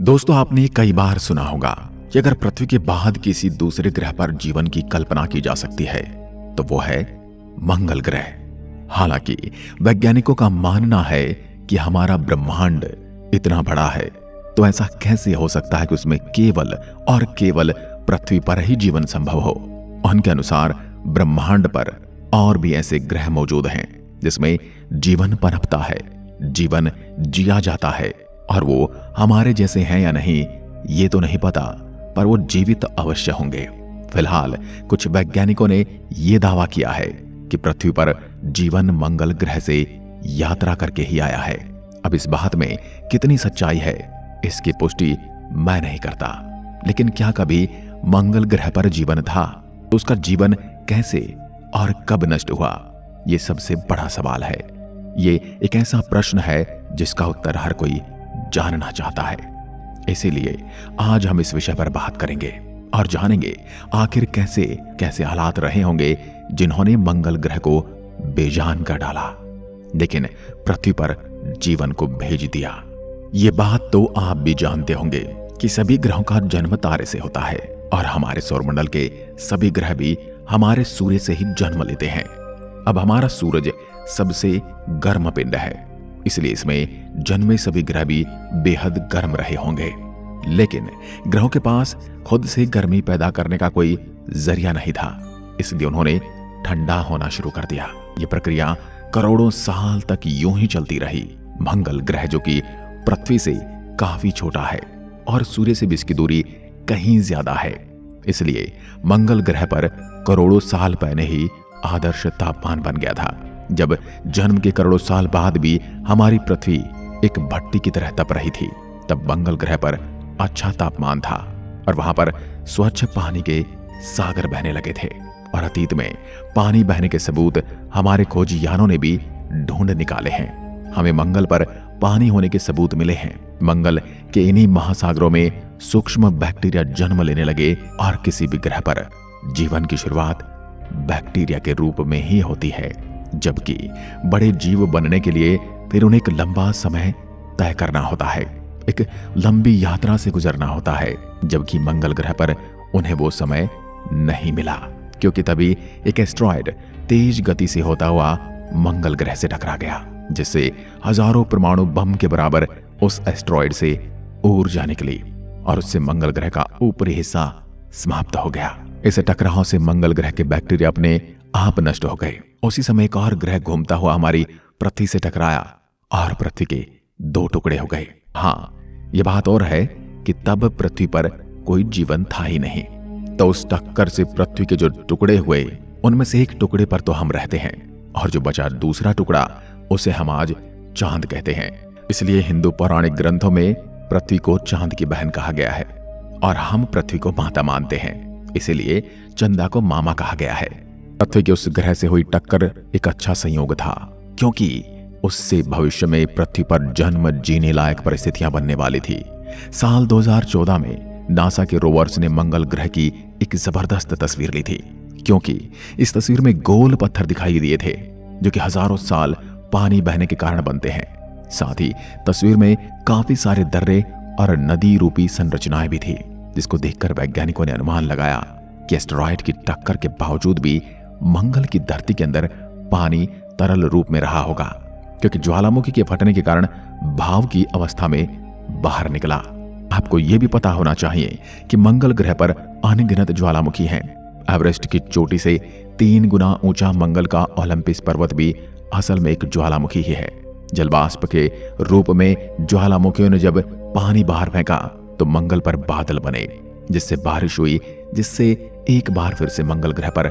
दोस्तों, आपने कई बार सुना होगा कि अगर पृथ्वी के बाद किसी दूसरे ग्रह पर जीवन की कल्पना की जा सकती है तो वो है मंगल ग्रह। हालांकि वैज्ञानिकों का मानना है कि हमारा ब्रह्मांड इतना बड़ा है तो ऐसा कैसे हो सकता है कि उसमें केवल और केवल पृथ्वी पर ही जीवन संभव हो। उनके अनुसार ब्रह्मांड पर और भी ऐसे ग्रह मौजूद हैं जिसमें जीवन पनपता है, जीवन जिया जाता है, और वो हमारे जैसे हैं या नहीं ये तो नहीं पता, पर वो जीवित अवश्य होंगे। फिलहाल कुछ वैज्ञानिकों ने यह दावा किया है कि पृथ्वी पर जीवन मंगल ग्रह से यात्रा करके ही आया है। अब इस बात में कितनी सच्चाई है इसकी पुष्टि मैं नहीं करता, लेकिन क्या कभी मंगल ग्रह पर जीवन था तो उसका जीवन कैसे और कब नष्ट हुआ, ये सबसे बड़ा सवाल है। ये एक ऐसा प्रश्न है जिसका उत्तर हर कोई जानना चाहता है। इसीलिए आज हम इस विषय पर बात करेंगे और जानेंगे आखिर कैसे कैसे हालात रहे होंगे जिन्होंने मंगल ग्रह को बेजान कर डाला, लेकिन पृथ्वी पर जीवन को भेज दिया। ये बात तो आप भी जानते होंगे कि सभी ग्रहों का जन्म तारे से होता है और हमारे सौरमंडल के सभी ग्रह भी हमारे सूर्य से ही जन्म लेते हैं। अब हमारा सूरज सबसे गर्म पिंड है, इसलिए इसमें जन्मे सभी ग्रह भी बेहद गर्म रहे होंगे। लेकिन ग्रहों के पास खुद से गर्मी पैदा करने का कोई जरिया नहीं था, इसलिए उन्होंने ठंडा होना शुरू कर दिया। यह प्रक्रिया करोड़ों साल तक यूं ही चलती रही। मंगल ग्रह जो कि पृथ्वी से काफी छोटा है और सूर्य से भी इसकी दूरी कहीं ज्यादा है, इसलिए मंगल ग्रह पर करोड़ों साल पहले ही आदर्श तापमान बन गया था। जब जन्म के करोड़ों साल बाद भी हमारी पृथ्वी एक भट्टी की तरह तप रही थी, तब मंगल ग्रह पर अच्छा तापमान था और वहां पर स्वच्छ पानी के सागर बहने लगे थे। और अतीत में पानी बहने के सबूत हमारे खोजयानों ने भी ढूंढ निकाले हैं। हमें मंगल पर पानी होने के सबूत मिले हैं। मंगल के इन्हीं महासागरों में सूक्ष्म बैक्टीरिया जन्म लेने लगे और किसी भी ग्रह पर जीवन की शुरुआत बैक्टीरिया के रूप में ही होती है, जबकि बड़े जीव बनने के लिए फिर उन्हें एक लंबा समय तय करना होता है, एक लंबी यात्रा से गुजरना होता है, जबकि मंगल ग्रह पर उन्हें वो समय नहीं मिला, क्योंकि तभी एक एस्ट्रॉयड तेज गति से होता हुआ मंगल ग्रह से टकरा गया, जिससे हजारों परमाणु बम के बराबर उस एस्ट्रॉयड से ऊर्जा निकली और उससे मंगल ग्रह का ऊपरी हिस्सा समाप्त हो गया। इस टकराव से मंगल ग्रह के बैक्टीरिया अपने आप नष्ट हो गए। उसी समय एक और ग्रह घूमता हुआ हमारी पृथ्वी से टकराया और पृथ्वी के दो टुकड़े हो गए। हाँ, यह बात और है कि तब पृथ्वी पर कोई जीवन था ही नहीं, तो उस टक्कर से पृथ्वी के जो टुकड़े हुए उनमें से एक टुकड़े पर तो हम रहते हैं और जो बचा दूसरा टुकड़ा उसे हम आज चांद कहते हैं। इसलिए हिंदू पौराणिक ग्रंथों में पृथ्वी को चांद की बहन कहा गया है और हम पृथ्वी को माता मानते हैं, इसीलिए चंदा को मामा कहा गया है। पृथ्वी के उस ग्रह से हुई टक्कर एक अच्छा संयोग था, क्योंकि उससे भविष्य में पृथ्वी पर जन्म जीने लायक परिस्थितियां बनने वाली थी। साल 2014 में नासा के रोवर्स ने मंगल ग्रह की एक जबरदस्त तस्वीर ली थी, क्योंकि इस तस्वीर में गोल पत्थर दिखाई दिए थे जो कि हजारों साल पानी बहने के कारण बनते हैं। साथ ही तस्वीर में काफी सारे दर्रे और नदी रूपी संरचनाएं भी थी, जिसको देखकर वैज्ञानिकों ने अनुमान लगाया कि एस्टेरॉयड की टक्कर के बावजूद भी मंगल की धरती के अंदर पानी तरल रूप में रहा होगा, क्योंकि ज्वालामुखी के फटने के कारण भाव की अवस्था में बाहर निकला। आपको यह भी पता होना चाहिए कि मंगल ग्रह पर अनगिनत ज्वालामुखी हैं। एवरेस्ट की चोटी से 3 गुना ऊंचा मंगल का ओलंपस पर्वत भी असल में एक ज्वालामुखी ही है। जलवाष्प के रूप में ज्वालामुखियों ने जब पानी बाहर फेंका तो मंगल पर बादल बने, जिससे बारिश हुई, जिससे एक बार फिर से मंगल ग्रह पर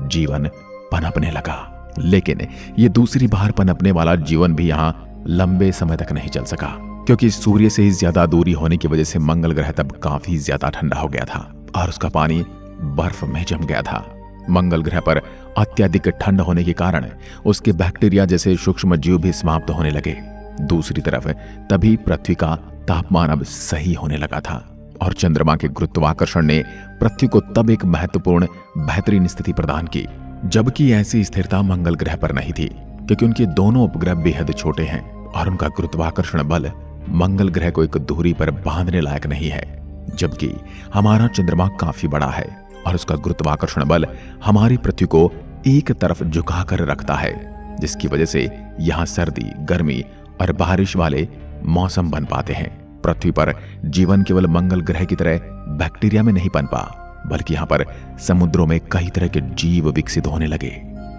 जीवन पनपने लगा। लेकिन ये दूसरी बार पनपने वाला जीवन भी यहाँ लंबे समय तक नहीं चल सका, क्योंकि सूर्य से ज्यादा दूरी होने की वजह से मंगल ग्रह तब काफी ज्यादा ठंडा हो गया था और उसका पानी बर्फ में जम गया था। मंगल ग्रह पर अत्यधिक ठंड होने के कारण उसके बैक्टीरिया जैसे सूक्ष्म जीव भी समाप्त होने लगे। दूसरी तरफ तभी पृथ्वी का तापमान अब सही होने लगा था और चंद्रमा के गुरुत्वाकर्षण ने पृथ्वी को तब एक महत्वपूर्ण बेहतरीन स्थिति प्रदान की, जबकि ऐसी स्थिरता मंगल ग्रह पर नहीं थी, क्योंकि उनके दोनों उपग्रह बेहद छोटे हैं और उनका गुरुत्वाकर्षण बल मंगल ग्रह को एक धुरी पर बांधने लायक नहीं है, जबकि हमारा चंद्रमा काफी बड़ा है और उसका गुरुत्वाकर्षण बल हमारी पृथ्वी को एक तरफ झुकाकर रखता है, जिसकी वजह से यहाँ सर्दी, गर्मी और बारिश वाले मौसम बन पाते हैं। पृथ्वी पर जीवन केवल मंगल ग्रह की तरह बैक्टीरिया में नहीं पनपा, बल्कि यहाँ पर समुद्रों में कई तरह के जीव विकसित होने लगे।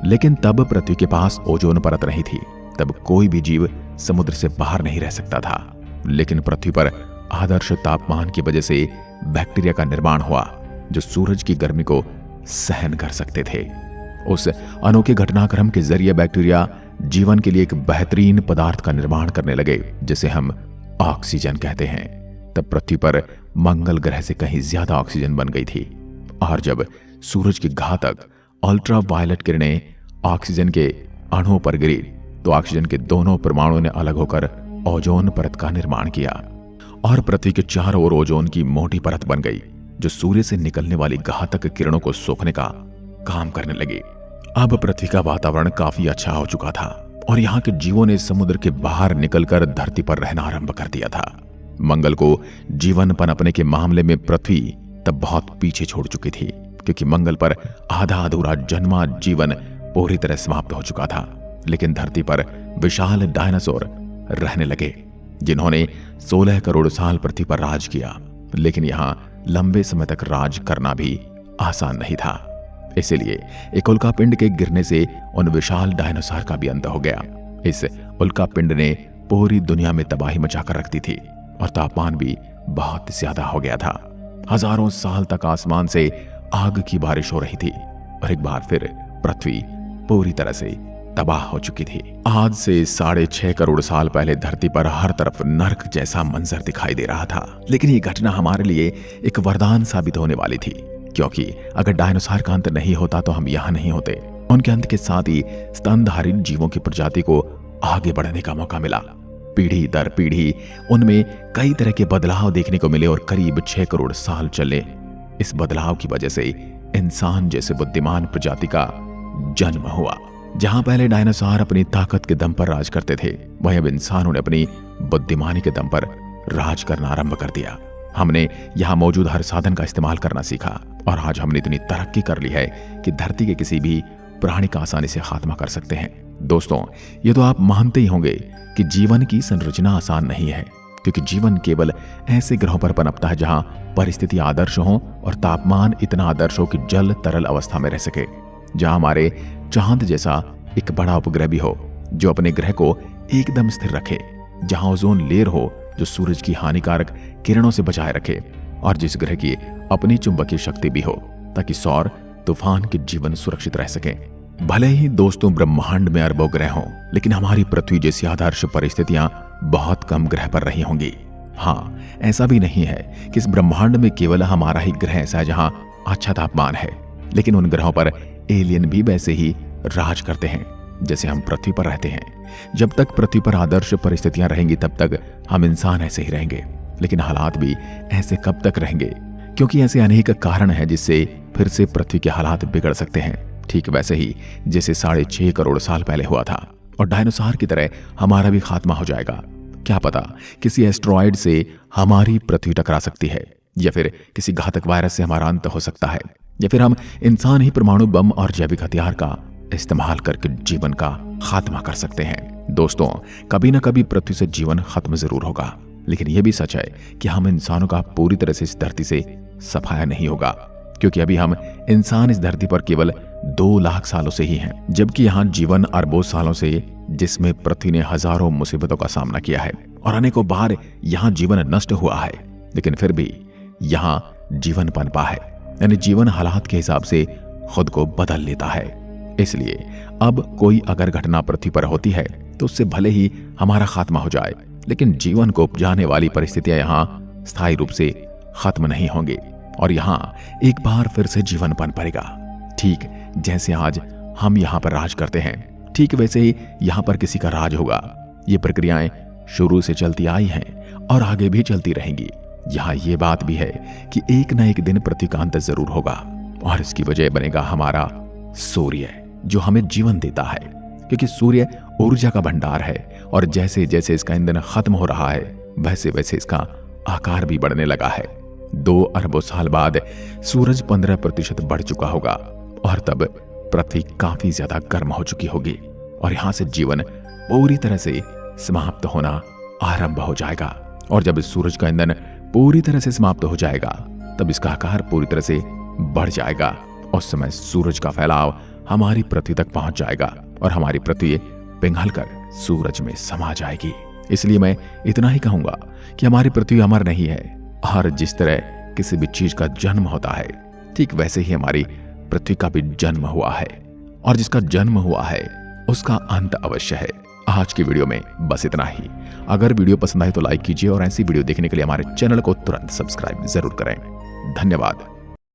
लेकिन तब पृथ्वी के पास ओजोन परत नहीं थी, तब कोई भी जीव समुद्र से बाहर नहीं रह सकता था। लेकिन पृथ्वी पर आदर्श तापमान की वजह से बैक्टीरिया का निर्माण हुआ, जो सूरज की गर्मी को सहन कर सकते थे। उस अनोखे घटनाक्रम के जरिए बैक्टीरिया जीवन के लिए एक बेहतरीन पदार्थ का निर्माण करने लगे, जिसे हम ऑक्सीजन कहते हैं। तब पृथ्वी पर मंगल ग्रह से कहीं ज्यादा ऑक्सीजन बन गई थी, और जब सूरज की घातक अल्ट्रा वायलेट किरणें ऑक्सीजन के अणुओं पर गिरी, तो ऑक्सीजन के दोनों परमाणुओं ने अलग होकर ओजोन परत का निर्माण किया, और पृथ्वी के चारों ओर ओजोन की मोटी परत बन गई, जो सूर्य से निकलने वाली घातक किरणों को सोखने का काम करने लगी। अब पृथ्वी का वातावरण काफी अच्छा हो चुका था, और यहाँ के जीवों ने समुद्र के बाहर निकलकर धरती पर रहना आरंभ कर दिया था। मंगल को जीवन पनपने के मामले में पृथ्वी तब बहुत पीछे छोड़ चुकी थी, क्योंकि मंगल पर आधा अधूरा जन्मा जीवन पूरी तरह समाप्त हो चुका था। लेकिन धरती पर विशाल डायनासोर रहने लगे, जिन्होंने 16 करोड़ साल पृथ्वी पर राज किया। लेकिन यहाँ लंबे समय तक राज करना भी आसान नहीं था। इसलिए एक उल्कापिंड के गिरने से उन विशाल डायनासोर का भी अंत हो गया। इस उल्कापिंड ने पूरी दुनिया में तबाही मचाकर रखती थी, और तापमान भी बहुत ज्यादा हो गया था। हजारों साल तक आसमान से आग की बारिश हो रही थी, और एक बार फिर पृथ्वी पूरी तरह से तबाह हो चुकी थी। आज से 6.5 करोड़ साल पहले धरती पर हर तरफ नर्क जैसा मंजर दिखाई दे रहा था। लेकिन ये घटना हमारे लिए एक वरदान साबित होने वाली थी, क्योंकि अगर डायनासोर का अंत नहीं होता तो हम यहाँ नहीं होते। उनके अंत के साथ ही स्तनधारी जीवों की प्रजाति को आगे बढ़ने का मौका मिला। पीढ़ी दर पीढ़ी उनमें कई तरह के बदलाव देखने को मिले, और करीब 6 करोड़ साल चले। इस बदलाव की वजह से इंसान जैसे बुद्धिमान प्रजाति का जन्म हुआ। जहां पहले डायनासोर अपनी ताकत के दम पर राज करते थे, वहीं अब इंसानों ने अपनी बुद्धिमानी के दम पर राज करना आरंभ कर दिया। हमने यहाँ मौजूद हर साधन का इस्तेमाल करना सीखा, और आज हमने इतनी तरक्की कर ली है कि धरती के किसी भी प्राणी का आसानी से खात्मा कर सकते हैं। दोस्तों, ये तो आप मानते ही होंगे कि जीवन की संरचना आसान नहीं है, क्योंकि जीवन केवल ऐसे ग्रहों पर पनपता है जहां परिस्थिति आदर्श हो और तापमान इतना आदर्श हो कि जल तरल अवस्था में रह सके, जहां हमारे चांद जैसा एक बड़ा उपग्रह भी हो जो अपने ग्रह को एकदम स्थिर रखे, जहां ओजोन लेयर हो जो सूरज की हानिकारक किरणों से बचाए रखे, और जिस ग्रह की अपनी चुंबकीय शक्ति भी हो, ताकि सौर तूफान के जीवन सुरक्षित रह सके। भले ही दोस्तों ब्रह्मांड में अरबों ग्रह हों, लेकिन हमारी पृथ्वी जैसी आदर्श परिस्थितियां बहुत कम ग्रह पर रही होंगी। हाँ, ऐसा भी नहीं है कि इस ब्रह्मांड में केवल हमारा ही ग्रह ऐसा है जहां अच्छा तापमान है, लेकिन उन ग्रहों पर एलियन भी वैसे ही राज करते हैं जैसे हम पृथ्वी पर रहते हैं। जब तक पृथ्वी पर आदर्श परिस्थितियां रहेंगी तब तक हम इंसान ऐसे ही रहेंगे, लेकिन हालात भी ऐसे कब तक रहेंगे? क्योंकि ऐसे अनेक कारण हैं जिससे फिर से पृथ्वी के हालात बिगड़ सकते हैं, ठीक वैसे ही जैसे 6.5 करोड़ साल पहले हुआ था। और डायनासोर की तरह हमारा भी खात्मा हो जाएगा। क्या पता किसी एस्ट्रॉयड से हमारी पृथ्वी टकरा सकती है, या फिर किसी घातक वायरस से हमारा अंत हो सकता है, या फिर हम इंसान ही परमाणु बम और जैविक हथियार का इस्तेमाल करके जीवन का खात्मा कर सकते हैं। दोस्तों, कभी ना कभी पृथ्वी से जीवन खत्म जरूर होगा, लेकिन यह भी सच है कि हम इंसानों का पूरी तरह से इस धरती से सफाया नहीं होगा, क्योंकि अभी हम इंसान इस धरती पर केवल 2 लाख सालों से ही हैं, जबकि यहाँ जीवन अरबों सालों से, जिसमें पृथ्वी ने हजारों मुसीबतों का सामना किया है और अनेकों बार यहाँ जीवन नष्ट हुआ है, लेकिन फिर भी यहाँ जीवन पनपा है। यानी जीवन हालात के हिसाब से खुद को बदल लेता है। इसलिए अब कोई अगर घटना पृथ्वी पर होती है तो उससे भले ही हमारा खात्मा हो जाए, लेकिन जीवन को उपजाने वाली परिस्थितियां यहाँ स्थायी रूप से खत्म नहीं होंगी, और यहाँ एक बार फिर से जीवन पनपेगा। ठीक जैसे आज हम यहाँ पर राज करते हैं, ठीक वैसे ही यहाँ पर किसी का राज होगा। ये प्रक्रियाएं शुरू से चलती आई हैं और आगे भी चलती रहेंगी। यहाँ ये बात भी है कि एक न एक दिन पृथ्वी का अंत जरूर होगा, और इसकी वजह बनेगा हमारा सूर्य, जो हमें जीवन देता है, क्योंकि सूर्य ऊर्जा का भंडार है, और जैसे जैसे इसका ईंधन खत्म हो रहा है वैसे वैसे इसका आकार भी बढ़ने लगा है। 2 अरबों साल बाद सूरज 15% बढ़ चुका होगा और तब पृथ्वी काफी ज्यादा गर्म हो चुकी होगी और यहां से जीवन पूरी तरह से समाप्त होना आरंभ हो जाएगा। और जब इस सूरज का ईंधन पूरी तरह से समाप्त हो जाएगा तब इसका आकार पूरी तरह से बढ़ जाएगा। उस समय सूरज का फैलाव हमारी पृथ्वी तक पहुंच जाएगा और हमारी पृथ्वी पिघलकर सूरज में समा जाएगी। इसलिए मैं इतना ही कहूंगा कि हमारी पृथ्वी अमर नहीं है और जिस तरह किसी भी चीज का जन्म होता है ठीक वैसे ही हमारी पृथ्वी का भी जन्म हुआ है और जिसका जन्म हुआ है उसका अंत अवश्य है। आज की वीडियो में बस इतना ही। अगर वीडियो पसंद आए तो लाइक कीजिए और ऐसी वीडियो देखने के लिए हमारे चैनल को तुरंत सब्सक्राइब जरूर करें। धन्यवाद।